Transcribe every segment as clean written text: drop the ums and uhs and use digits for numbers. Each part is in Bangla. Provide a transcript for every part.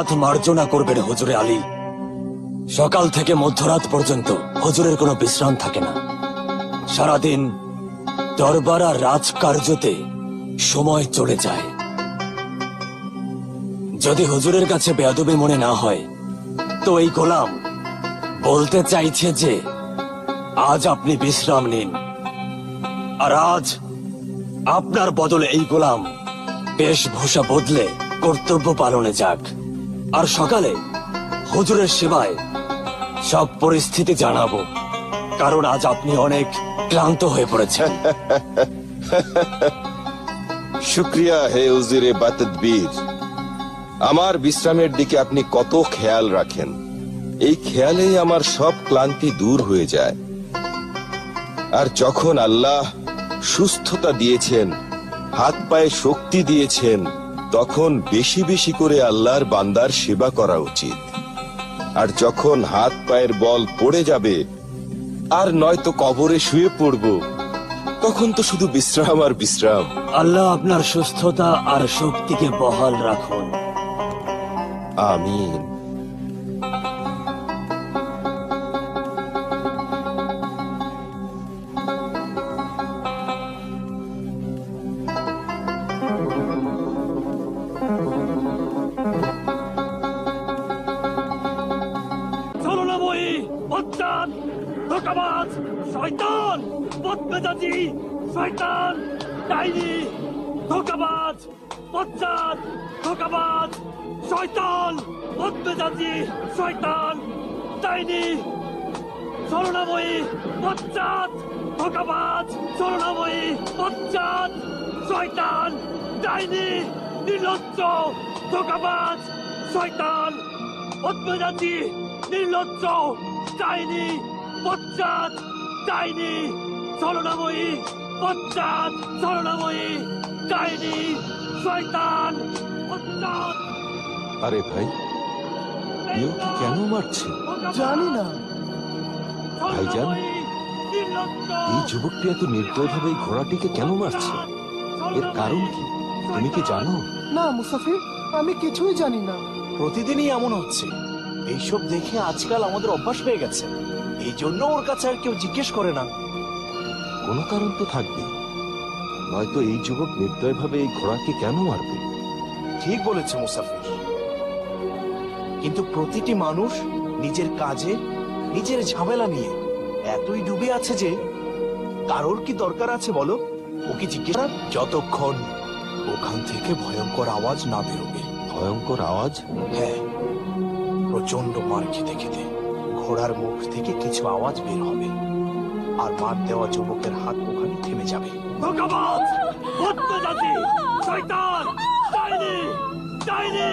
অপরাধ মার্জনা করবেন হুজুরে আলী। সকাল থেকে মধ্যরাত পর্যন্ত হুজুরের কোনো বিশ্রাম থাকে না। সারাদিন দরবার আর রাজকার্যতে সময় চলে যায়। যদি হুজুরের কাছে বেয়াদবি মনে না হয় তো এই গোলাম বলতে চাইছে যে আজ আপনি বিশ্রাম নিন, আর আজ আপনার বদলে এই গোলাম বেশভূষা বদলে কর্তব্য পালনে যাক। আর সকালে হুজুরের সেবায় সব পরিস্থিতি জানাবো, কারণ আজ আপনি অনেক ক্লান্ত হয়ে পড়েছেন। শুক্রিয়া হে উজিরে বাতদবীর। আমার বিশ্রামের দিকে আপনি কত খেয়াল রাখেন। এই খেয়ালেই আমার সব ক্লান্তি দূর হয়ে যায়। আর যখন আল্লাহ সুস্থতা দিয়েছেন, হাত পায়ে শক্তি দিয়েছেন, তখন বেশি বেশি করে আল্লাহর বান্দার সেবা করা উচিত। আর যখন হাত পায়ের বল পড়ে যাবে আর নয়তো কবরে শুয়ে পড়ব, তখন তো শুধু বিশ্রাম আর বিশ্রাম। আল্লাহ আপনার সুস্থতা আর শক্তিকে বহাল রাখুন। আমিন। ছলনাময়ী, বজ্জাত, ধোঁকাবাজ, শয়তান, বদমেজাজি, শয়তান, ডাইনি, ধোঁকাবাজ, বজ্জাত, ধোঁকাবাজ, শয়তান, বদমেজাজি, শয়তান, ডাইনি, ছলনাময়ী, বজ্জাত, ধোঁকাবাজ, ছলনাময়ী, বজ্জাত, শয়তান, ডাইনি, নির্লজ্জ, ধোঁকাবাজ, শয়তান, বদমেজাজি, নির্লজ্জ, ডাইনি, বজ্জাত, ডাইনি, ছলনাময়ী, বজ্জাত, ছলনাময়ী, ডাইনি, শয়তান, বজ্জাত। আরে ভাই, ইও কি কেন মারছে? জানি না। ভাইজান, এই যুবকটি এত নির্দয়ভাবে এই ঘোড়াটিকে কেন মারছে? এর কারণ কি তুমি কি জানো? না মুসাফির, আমি কিছুই জানি না। প্রতিদিনই এমন হচ্ছে। এইসব দেখে আজকাল আমাদের অভ্যাস হয়ে গেছে। এই জন্য ওর কাছে আর কেউ জিজ্ঞেস করে না। কোনো কারণ তো থাকবে, নয়তো এই যুবক নির্দয়ভাবে এই ঘোড়াকে কেন মারবে? ঠিক বলেছে মুসাফির, কিন্তু প্রতিটি মানুষ নিজের কাজে, নিজের ঝামেলা নিয়ে এতই ডুবে আছে যে কারোর কি দরকার আছে বলো ওকে জিজ্ঞেস করার? যতক্ষণ ওখান থেকে ভয়ঙ্কর আওয়াজ না বেরোবে। ভয়ঙ্কর আওয়াজ? হ্যাঁ, প্রচন্ড মার খেতে খেতে ঘোড়ার মুখ থেকে কিছু আওয়াজ বের হবে, আর মার দেওয়া যুবকের হাত ওখানে থেমে যাবে। ধোঁকাবাজ, বদমেজাজি, শয়তান, ডাইনি, ডাইনি,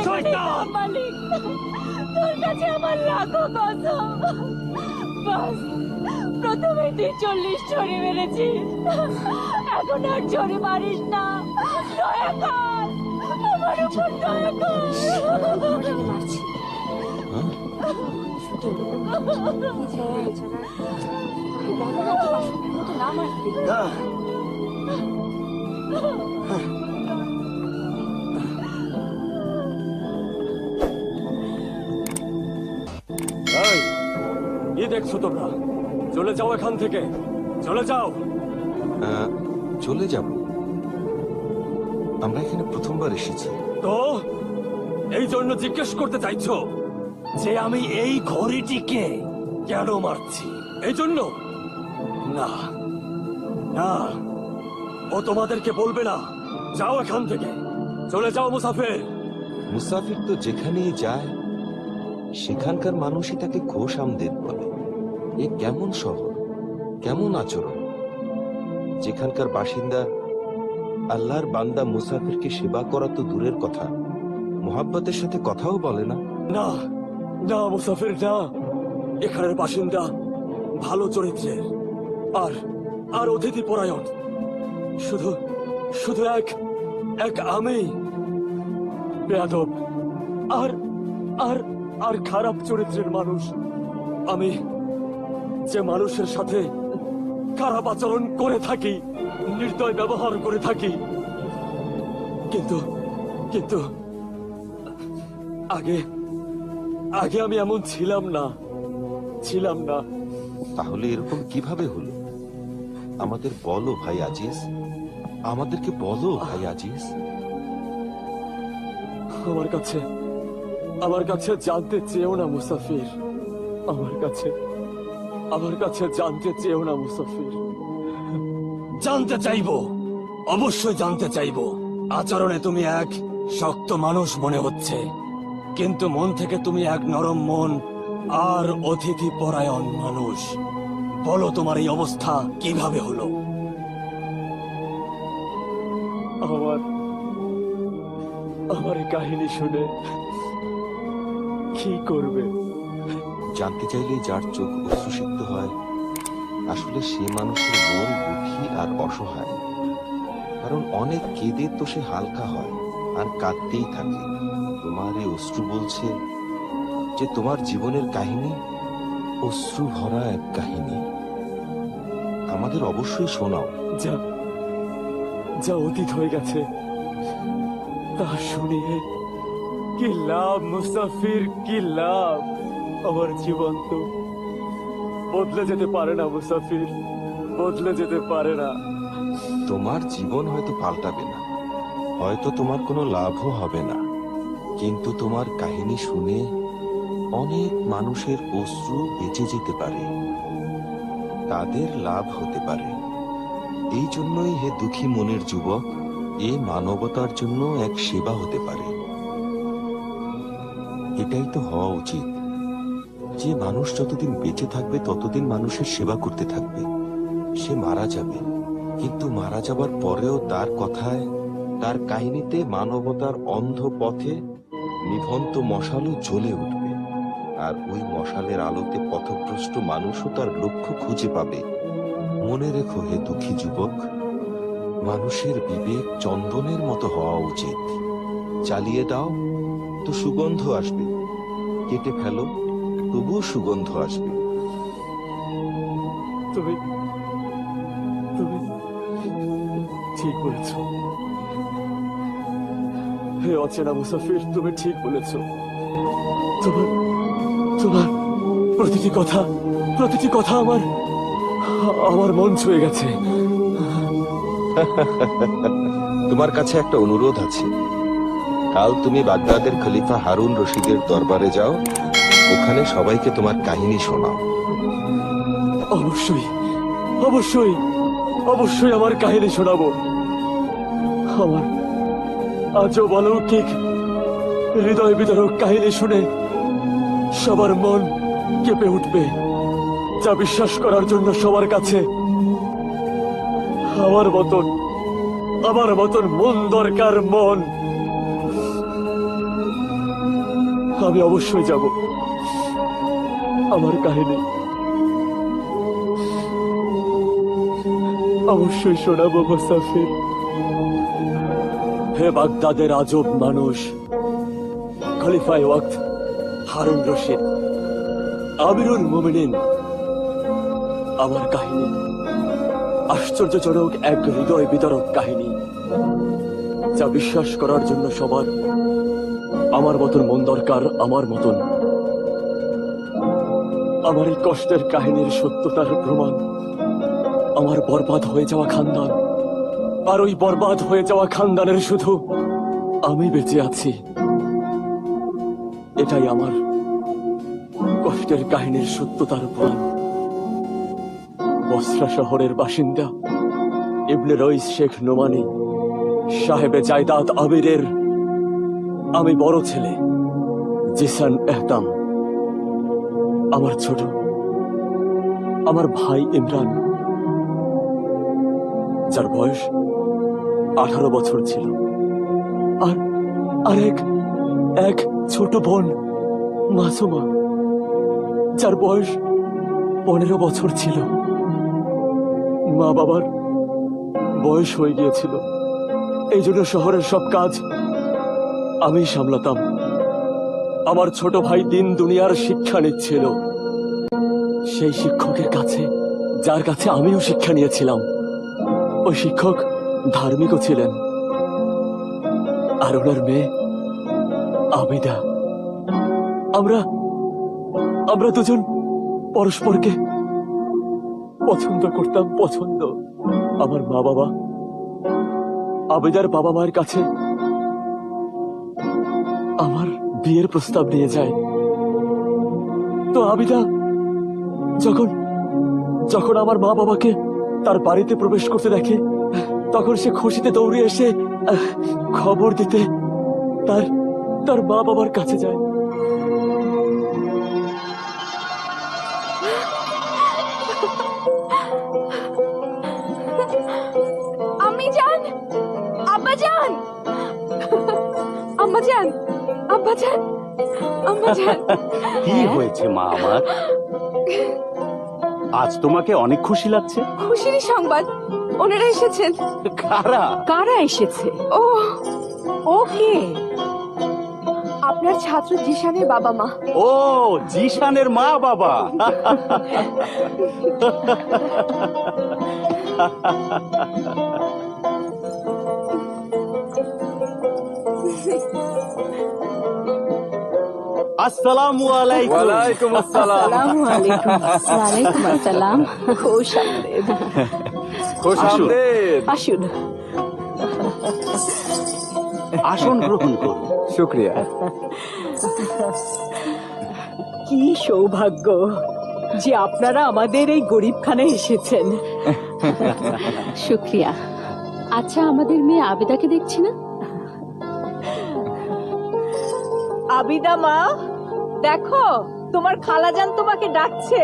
শয়তান। মালিক, তোর কাছে আমার লাখো কসম। বাস, প্রথমে তুই 40 ছড়ি মেরেছিস, এখন আর ছড়ি মারিস না। দয়া কর, আমার উপর দয়া কর। হ্যাঁ? এই, কি দেখছো তোমরা? চলে যাও এখান থেকে, চলে যাও। চলে যাব? আমরা এখানে প্রথমবার এসেছি। তো এই জন্য জিজ্ঞেস করতে চাইছো যে আমি এই ঘড়িটিকে কেন মারছি? এই জন্য? না না, ও তোমাদেরকে বলবে না। যাও এখান থেকে, চলে যাও মুসাফির। মুসাফির তো যেখানেই যায় সেখানকার মানুষই তাকে খোশ আমদেদ বলে। এ কেমন শহর, কেমন আচরণ, যেখানকার বাসিন্দা আল্লাহর বান্দা মুসাফিরকে সেবা করা তো দূরের কথা, মোহাব্বতের সাথে কথাও বলে না। না না মুসাফির না, এখানের বাসিন্দা ভালো চরিত্রের আর আর অতিথি পরায়ণ। শুধু শুধু এক আমি বেয়াদব আর আর আর খারাপ চরিত্রের মানুষ। আমি যে মানুষের সাথে খারাপ আচরণ করে থাকি, নির্দয় ব্যবহার করে থাকি, কিন্তু কিন্তু আগে আগে আমি এমন ছিলাম না। তাহলে এরকম কিভাবে হলো? আমাদের বলো ভাই আজিজ, আমাদেরকে বলো ভাই আজিজ। আমার কাছে জানতে চেয়েও না মুসাফির। আমার কাছে জানতে চেয়েও না মুসাফির। জানতে চাইবো, অবশ্যই জানতে চাইবো। আচরণে তুমি এক শক্ত মানুষ মনে হচ্ছে, কিন্তু মন থেকে তুমি এক নরম মন আর অতিথি পরায়ণ মানুষ। বলো তোমার এই অবস্থা কিভাবে হলো? আমার এই কাহিনী শুনে কি করবে? জানতে চাইলে যার চোখ অশ্রুসিক্ত হয়, আসলে সে মানুষের মন দুঃখী আর অসহায়। কারণ অনেক কেঁদে তো সে হালকা হয় আর কাঁদতেই থাকে। তোমার এই অশ্রু বলছে যে তোমার জীবনের কাহিনী অশ্রু ভরা এক কাহিনী। আমাদের অবশ্যই শোনাও। যা যা অতীত হয়ে গেছে তা শুনিয়ে কি লাভ মুসাফির, কি লাভ? আমার জীবন তো বদলে যেতে পারে না মুসাফির, বদলে যেতে পারে না। তোমার জীবন হয়তো পাল্টাবে না, হয়তো তোমার কোনো লাভও হবে না, কিন্তু তোমার কাহিনী শুনে অনেক মানুষের অশ্রু বেঁচে যেতে পারে, তাদের লাভ হতে পারে। এই জন্যই হে দুঃখী মনের যুবক, এ মানবতার জন্য এক সেবা হতে পারে। এটাই তো হওয়া উচিত। যে মানুষ যতদিন বেঁচে থাকবে ততদিন মানুষের সেবা করতে থাকবে। সে মারা যাবে, কিন্তু মারা যাবার পরেও তার কথায়, তার কাহিনীতে মানবতার অন্ধ পথে নিভন্ত মশালও জ্বলে উঠবে। আর ওই মশালের আলোতে পথভ্রষ্ট মানুষও তার লক্ষ্য খুঁজে পাবে। মনে রেখো হে দুঃখী যুবক, মানুষের বিবেক চন্দনের মতো হওয়া উচিত। চালিয়ে দাও তো সুগন্ধ আসবে, কেটে ফেলো তবুও সুগন্ধ আসবে। তুমি তুমি ঠিক বলেছ হে অচেনা মুসাফির, তুমি ঠিক বলেছ। তোমার তোমার প্রতিটি কথা আমার মন ছুঁয়ে গেছে। তোমার কাছে একটা অনুরোধ আছে। কাল তুমি বাগদাদের খলিফা হারুন রশিদের দরবারে যাও, ওখানে সবাইকে তোমার কাহিনী শোনাও। অবশ্যই অবশ্যই অবশ্যই আমার কাহিনী শোনাবো। আমার আজও অলৌকিক হৃদয় বিদারক কাহিনী শুনে সবার মন কেঁপে উঠবে। যা বিশ্বাস করার জন্য সবার কাছে আমার মতন মন দরকার, মন। আমি অবশ্যই যাব। আমার কাহিনী অবশ্যই শোনাবো মুসাফির। হে বাগদাদের আজব মানুষ, খলিফায়ে ওয়াক্ত হারুন রশিদ, আমিরুল মুমিনিন, আমার কাহিনী আশ্চর্যজনক এক হৃদয় বিতরক কাহিনী, যা বিশ্বাস করার জন্য সবার আমার মতন মন দরকার, আমার মতন। আমার এই কষ্টের কাহিনীর সত্যতার প্রমাণ আমার বরবাদ হয়ে যাওয়া খানদান, আর ওই বরবাদ হয়ে যাওয়া খানদানের শুধু আমি বেঁচে আছি। এটাই আমার কষ্টের কাহিনীর সত্যতার প্রমাণ। বসরা শহরের বাসিন্দা ইবনে রইস শেখ নোমানি সাহেবে জায়দাদ আমিরের আমি বড় ছেলে জিসান এহতাম। আমার ছোট আমার ভাই ইমরান, যার বয়স 18 বছর ছিল, আর এক ছোট বোন মাসুমা, যার বয়স 15 বছর ছিল। মা বাবার বয়স হয়ে গিয়েছিল, এই জন্য শহরের সব কাজ আমি সামলাতাম। আমার ছোট ভাই দিন দুনিয়ার শিক্ষা নিচ্ছিল সেই শিক্ষকের কাছে, যার কাছে আমিও শিক্ষা নিয়েছিলাম। ওই শিক্ষক ধার্মিকও ছিলেন, আর ওনার মেয়ে আবিদা আমরা আমরা দুজন পরস্পরকে পছন্দ করতাম। পছন্দ। আমার মা বাবা আবেদার বাবা মায়ের কাছে আমার বিয়ের প্রস্তাব নিয়ে যায়। তো আবিদা যখন যখন আমার মা বাবাকে তার বাড়িতে প্রবেশ করতে দেখে, তখন সে খুশিতে দৌড়ে এসে খবর দিতে তার তার মা বাবার কাছে যায়। আম্মি জান, আব্বা জান, আম্মা জান, আব্বা জান, আম্মা জান। কি হয়েছে মা আমার? আজ তোমাকে অনেক খুশি লাগছে। খুশির সংবাদ, ওনারা এসেছেন। কারা? কারা এসেছে? ও কে? আপনার ছাত্র জিশানের বাবা মা। ও, জিশানের মা বাবা। আসসালামু আলাইকুম। ওয়ালাইকুম আসসালাম। আসসালামু আলাইকুম। ওয়ালাইকুম আসসালাম। খুশ আমদেদ। খুশ আমদেদ। আসুন। আসন গ্রহণ করুন। শুক্রিয়া। কি সৌভাগ্য যে আপনারা আমাদের এই গরিবখানায় এসেছেন। শুক্রিয়া। আচ্ছা, আমাদের মেয়ে আবেদাকে দেখছি না। আবিদা মা, দেখো তোমার খালাজান তোমাকে ডাকছে।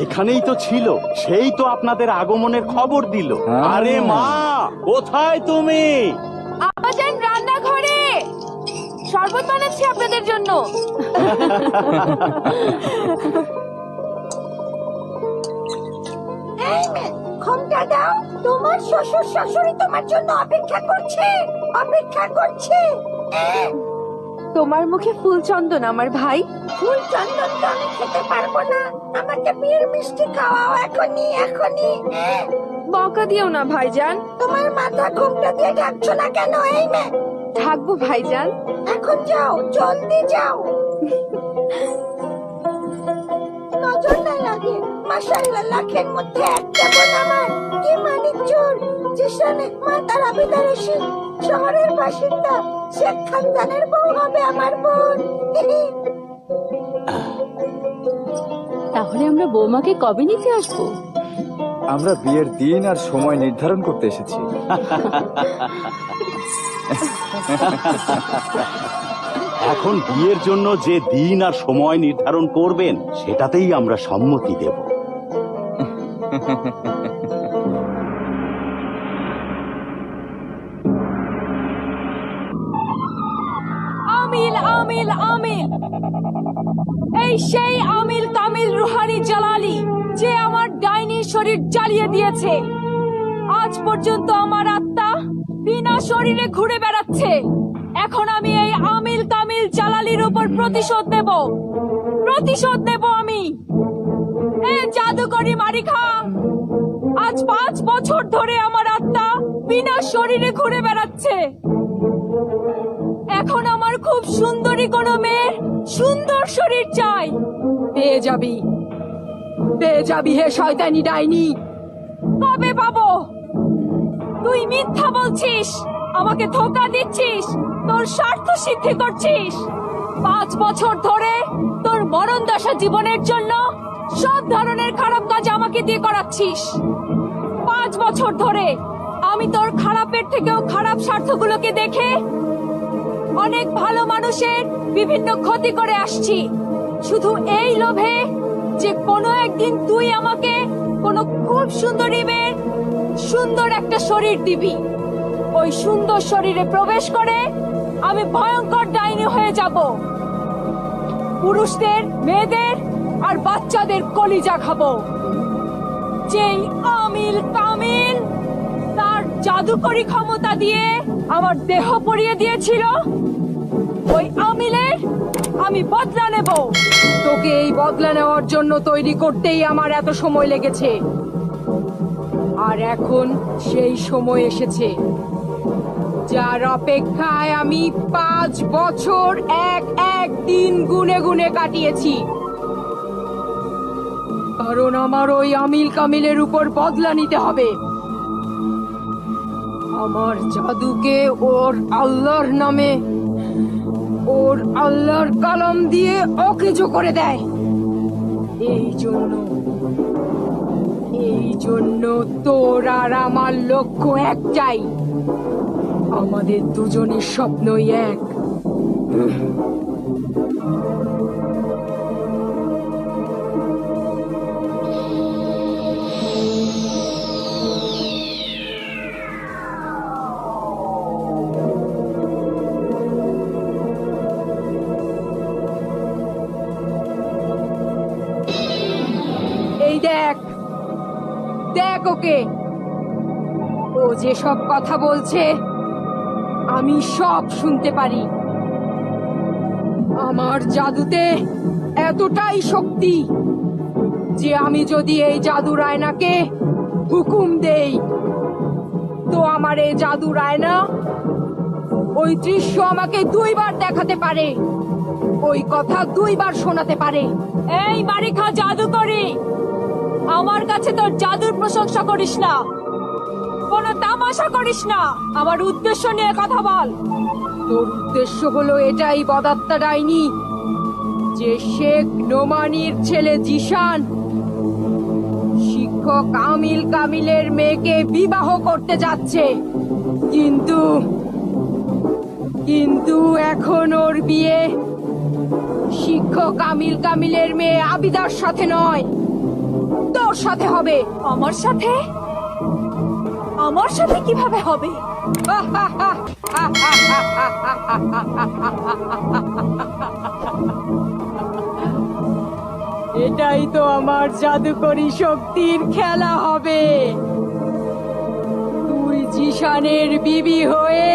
এখানেই তো ছিল, সেই তো আপনাদের আগমনের খবর দিল। আরে মা, কোথায় তুমি? আব্বাজান রান্নাঘরে শরবত বানাচ্ছি আপনাদের জন্য। ঘুমটা দাও, তোমার শ্বশুর শাশুড়ি তোমার জন্য অপেক্ষা করছে, অপেক্ষা করছে। তোমার মুখে ফুল চন্দন আমার ভাই। ফুল চন্দন তো আমি খেতে পারবো না, আমাকে বিয়ের মিষ্টি খাওয়াও এখনই, এখনই। বকা দিও না ভাইজান। তোমার মাথা ঘুমটা দিয়ে ডাকছো না কেন? এই মেয়ে। থাকবো ভাইজান। এখন যাও, জলদি যাও। নজর না লাগে। মাশাআল্লাহ, লাখের মধ্যে এক যেমন আমার। কি মানিক চোর, জিশানে মাতার আবিদার এসে শহরের বাসিন্দা, শেখ খানদানের বউ হবে আমার বোন। তাহলে আমরা বৌমাকে কবে নিতে আসবো? আমরা বিয়ের দিন আর সময় নির্ধারণ করতে এসেছি। এখন বিয়ের জন্য যে দিন আর সময় নির্ধারণ করবেন, সেটাতেই আমরা সম্মতি দেব। আমিল, আমিল, আমিল। এই সেই আমিল কামিল রুহানি জালালি, যে আমার ডাইনি শরীর জ্বালিয়ে দিয়েছে। আজ পর্যন্ত আমার আত্মা বিনা শরীরে ঘুরে বেড়াচ্ছে। এখন আমি এই আমিল কামিল জালালির উপর প্রতিশোধ নেব, প্রতিশোধ নেব আমি। এ জাদুকরি মারিখা, আজ 5 বছর ধরে আমার আত্মা বিনা শরীরে ঘুরে বেড়াচ্ছে। এখন আমার খুব সুন্দরী কোনো মেয়ের সুন্দর শরীর চাই। পেয়ে যাবি, পেয়ে যাবি হে শয়তানি ডাইনি। কবে পাবো? তুই মিথ্যা বলছিস, আমাকে ধোঁকা দিচ্ছিস, তোর স্বার্থ সিদ্ধি করছিস। 5 বছর ধরে তোর মরণ দশা জীবনের জন্য সব ধরনের খারাপ কাজ আমাকে দিয়ে করাচ্ছিস। 5 বছর ধরে আমি তোর খারাপের থেকেও খারাপ স্বার্থগুলোকে দেখে অনেক ভালো মানুষের বিভিন্ন ক্ষতি করে আসছি, শুধু এই লোভে যে কোনো একদিন তুই আমাকে কোনো খুব সুন্দরী মেয়ের সুন্দর একটা শরীর দিবি। ওই সুন্দর শরীরে প্রবেশ করে আমি ভয়ঙ্কর ডাইনি হয়ে যাব। পুরুষদের, মেয়েদের আর বাচ্চাদের কলিজা খাবো। যেই আমিল কামিল তার জাদুকরি ক্ষমতা দিয়ে আমার দেহ পরিয়ে দিয়েছিল, ওই আমিলের আমি বদলা নেব। তোকে এই বদলা নেওয়ার জন্য তৈরি করতেই আমার এত সময় লেগেছে, আর এখন সেই সময় এসেছে যার অপেক্ষায় আমি 5 বছর এক এক দিন গুনে গুনে কাটিয়েছি, কারণ আমার ওই আমিল কামিলের উপর বদলা নিতে হবে। আমার জাদুকে ওর আল্লাহর নামে, ওর আল্লাহর কলম দিয়ে অকেজো করে দেয়। এই জন্য তোর আর আমার লক্ষ্য একটাই, আমাদের দুজনের স্বপ্নই এক। এই দেখ, দেখ ওকে, ও যে সব কথা বলছে আমি সব শুনতে পারি। আমার জাদুতে এতটাই শক্তি যে আমি যদি এই জাদুর আয়নাকে হুকুম দেই, তো আমার এই জাদুর আয়না ওই দৃশ্য আমাকে 2 বার দেখাতে পারে, ওই কথা 2 বার শোনাতে পারে। এই বারিখা জাদুকরি, আমার কাছে তোর জাদুর প্রশংসা করিস না, কোনো তামাশা করিস না, আমার উদ্দেশ্য নিয়ে কথা বল। তোর উদ্দেশ্য হলো এটাই বদাত্তা ডাইনি, যে শেখ নোমানির ছেলে জিশান শিক্ষক আমিল কামিলের মেয়েকে বিবাহ করতে যাচ্ছে, কিন্তু এখন ওর বিয়ে শিক্ষক আমিল কামিলের মেয়ে আবিদার সাথে নয়, তোর সাথে হবে। আমার সাথে? আমার সাথে কিভাবে হবে? এটাই তো আমার জাদুকরি শক্তির খেলা হবে। তুই জিশানের বিবি হয়ে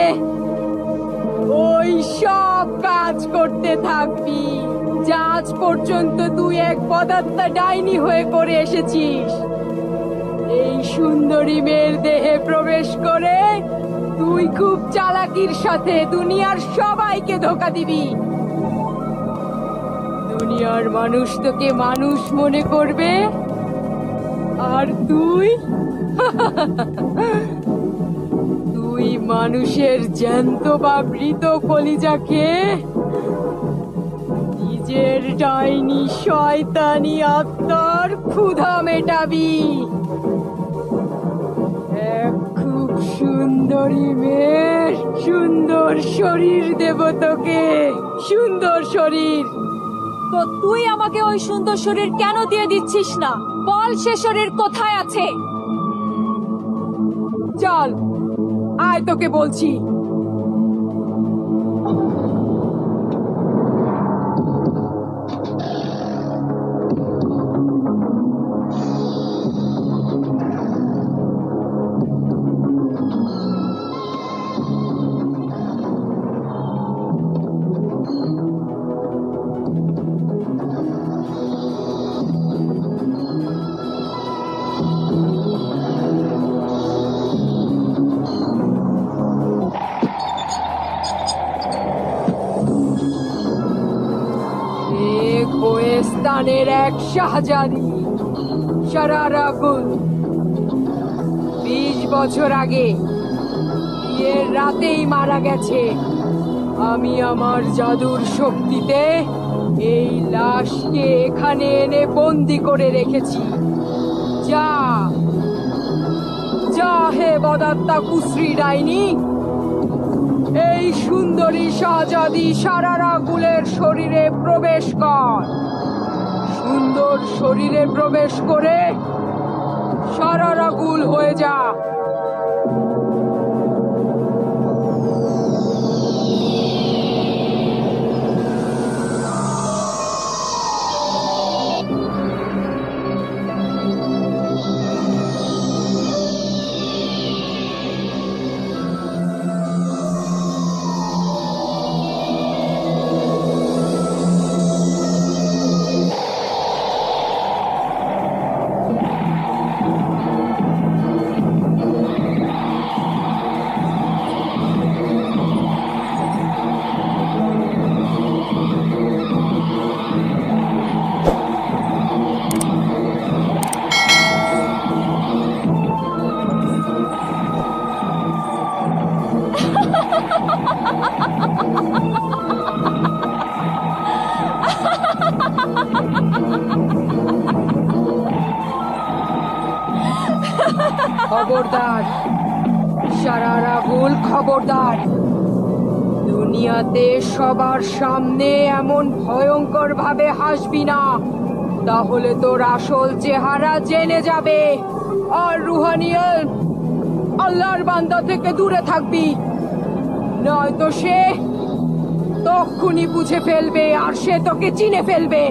ওই সব কাজ করতে থাকবি, যা আজ পর্যন্ত তুই এক পদাত্তা ডাইনি হয়ে করে এসেছিস। এই সুন্দরী মেয়ের দেহে প্রবেশ করে তুই খুব চালাকির সাথে দুনিয়ার সবাইকে ধোঁকা দিবি। দুনিয়ার মানুষ তোকে মানুষ মনে করবে, আর তুই তুই মানুষের জ্যান্ত বা মৃত কলিজা খেয়ে নিজের ডাইনি শয়তানি আত্মার ক্ষুধা মেটাবি। এক খুব সুন্দরী মেয়ের সুন্দর শরীর দেব তোকে, সুন্দর শরীর। তো তুই আমাকে ওই সুন্দর শরীর কেন দিয়ে দিচ্ছিস না? বল, সে শরীর কোথায় আছে? চল আয়, তোকে বলছি। কোয়েস্তানের এক শাহজাদি শারারা গুল 20 বছর আগে বিয়ের রাতেই মারা গেছে। আমি আমার জাদুর শক্তিতে এই লাশকে এখানে এনে বন্দি করে রেখেছি। যা যা হে বদাত্তা কুশ্রী ডাইনি, এই সুন্দরী শাহজাদি শারারা গুলের শরীরে প্রবেশ কর। সুন্দর শরীরে প্রবেশ করে শারারা গুল হয়ে যা। খবরদার সারা রাহুল, খবরদার। দুনিয়াতে সবার সামনে এমন ভয়ঙ্কর ভাবে হাসবি না, তাহলে তোর আসল চেহারা জেনে যাবে। আর রুহানিয়াল, আল্লাহর বান্দা থেকে দূরে থাকবি, নয়তো সে তখনই বুঝে ফেলবে আর সে তোকে চিনে ফেলবে।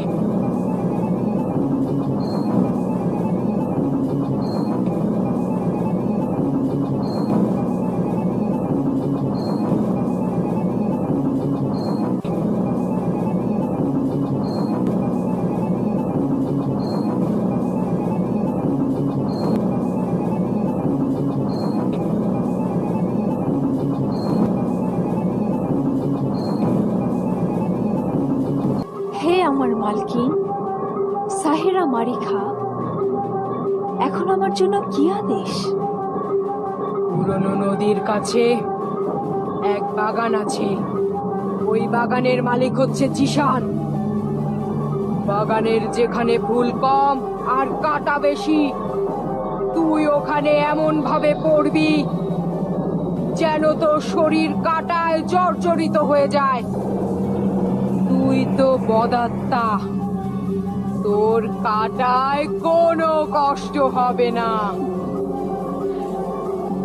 হে আমার মালকিন সাহেরা মারিখা, এখন আমার জন্য কি আদেশ? পুরনো নদীর কাছে এক বাগান আছে, ওই বাগানের মালিক হচ্ছে জিশান। বাগানের যেখানে ফুল কম আর কাঁটা বেশি, তুই ওখানে এমন ভাবে পড়বি যেন তোর শরীর কাঁটায় জর্জরিত হয়ে যায়। তুই তো বদাত্মা, তোর কাঁটায় কোনো কষ্ট হবে না।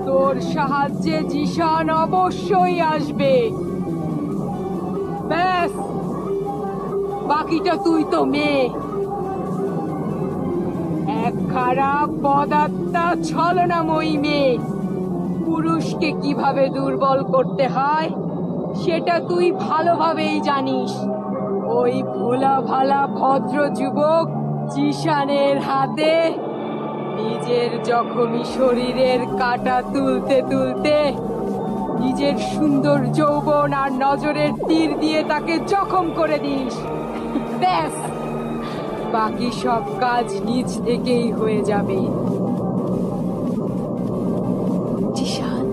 তোর সাহায্যে জিশান অবশ্যই আসবে। ব্যাস, বাকিটা তুই তো মেয়ে। এক খারাপ বদাত্মা ছলনাময়ী মেয়ে। পুরুষকে কিভাবে দুর্বল করতে হয় সেটা তুই ভালোভাবেই জানিস। ওই ভোলা ভালা ভদ্র যুবক জিশানের হাতে নিজের জখমি শরীরের কাঁটা তুলতে তুলতে নিজের সুন্দর যৌবন আর নজরের তীর দিয়ে তাকে জখম করে দিস। ব্যাস, বাকি সব কাজ নিজ থেকেই হয়ে যাবে। জিশান,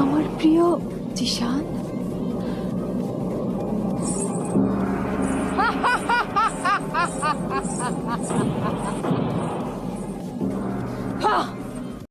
আমার প্রিয় জিশান। হা!